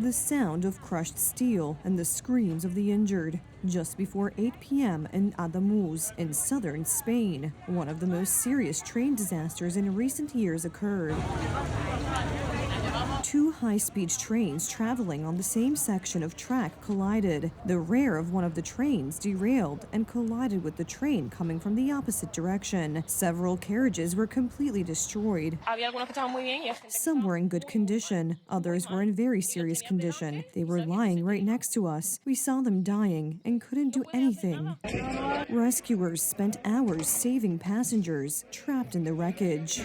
the sound of crushed steel, and the screams of the injured. Just before 8 p.m. in Adamuz, in southern Spain, one of the most serious train disasters in recent years occurred. Two high-speed trains traveling on the same section of track collided. The rear of one of the trains derailed and collided with the train coming from the opposite direction. Several carriages were completely destroyed. Some were in good condition, others were in very serious condition. They were lying right next to us. We saw them dying and couldn't do anything. Rescuers spent hours saving passengers trapped in the wreckage.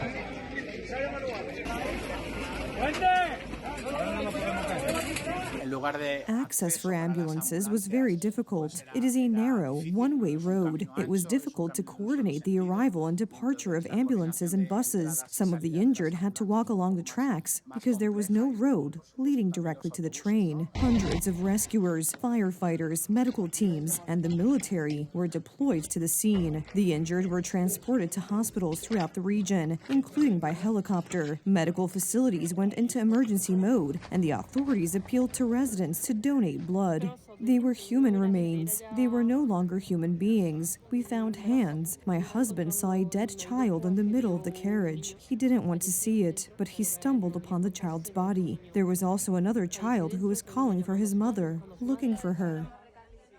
Access for ambulances was very difficult. It is a narrow, one-way road. It was difficult to coordinate the arrival and departure of ambulances and buses. Some of the injured had to walk along the tracks because there was no road leading directly to the train. Hundreds of rescuers, firefighters, medical teams, and the military were deployed to the scene. The injured were transported to hospitals throughout the region, including by helicopter. Medical facilities went into emergency mode, and the authorities appealed to residents to donate blood. They were human remains. They were no longer human beings. We found hands. My husband saw a dead child in the middle of the carriage. He didn't want to see it, but he stumbled upon the child's body. There was also another child who was calling for his mother, looking for her.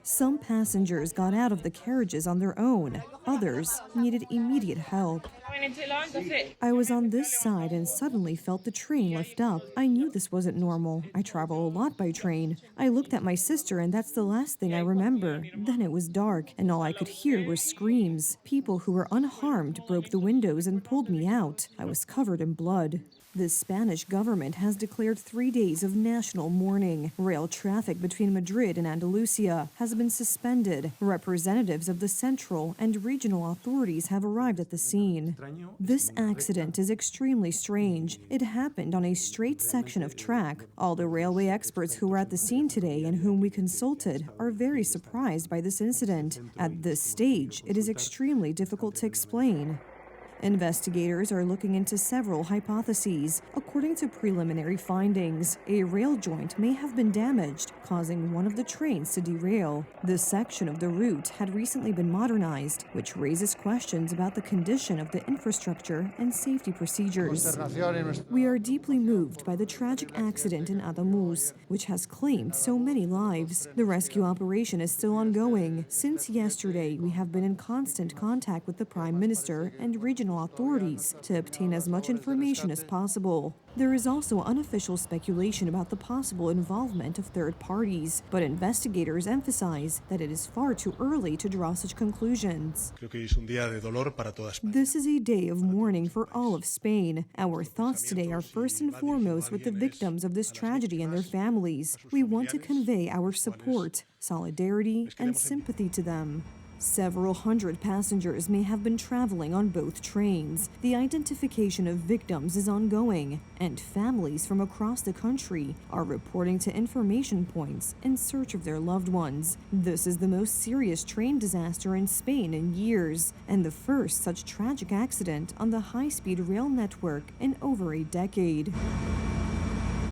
Some passengers got out of the carriages on their own. Others needed immediate help. I was on this side and suddenly felt the train lift up. I knew this wasn't normal. I travel a lot by train. I looked at my sister and that's the last thing I remember. Then it was dark and all I could hear were screams. People who were unharmed broke the windows and pulled me out. I was covered in blood. The Spanish government has declared 3 days of national mourning. Rail traffic between Madrid and Andalusia has been suspended. Representatives of the central and regional authorities have arrived at the scene. This accident is extremely strange. It happened on a straight section of track. All the railway experts who were at the scene today and whom we consulted are very surprised by this incident. At this stage, it is extremely difficult to explain. Investigators are looking into several hypotheses. According to preliminary findings, a rail joint may have been damaged, causing one of the trains to derail. This section of the route had recently been modernized, which raises questions about the condition of the infrastructure and safety procedures. We are deeply moved by the tragic accident in Adamuz, which has claimed so many lives. The rescue operation is still ongoing. Since yesterday, we have been in constant contact with the Prime Minister and regional authorities to obtain as much information as possible. There is also unofficial speculation about the possible involvement of third parties, but investigators emphasize that it is far too early to draw such conclusions. This is a day of mourning for all of Spain. Our thoughts today are first and foremost with the victims of this tragedy and their families. We want to convey our support, solidarity, and sympathy to them. Several hundred passengers may have been traveling on both trains. The identification of victims is ongoing, and families from across the country are reporting to information points in search of their loved ones. This is the most serious train disaster in Spain in years, and the first such tragic accident on the high-speed rail network in over a decade.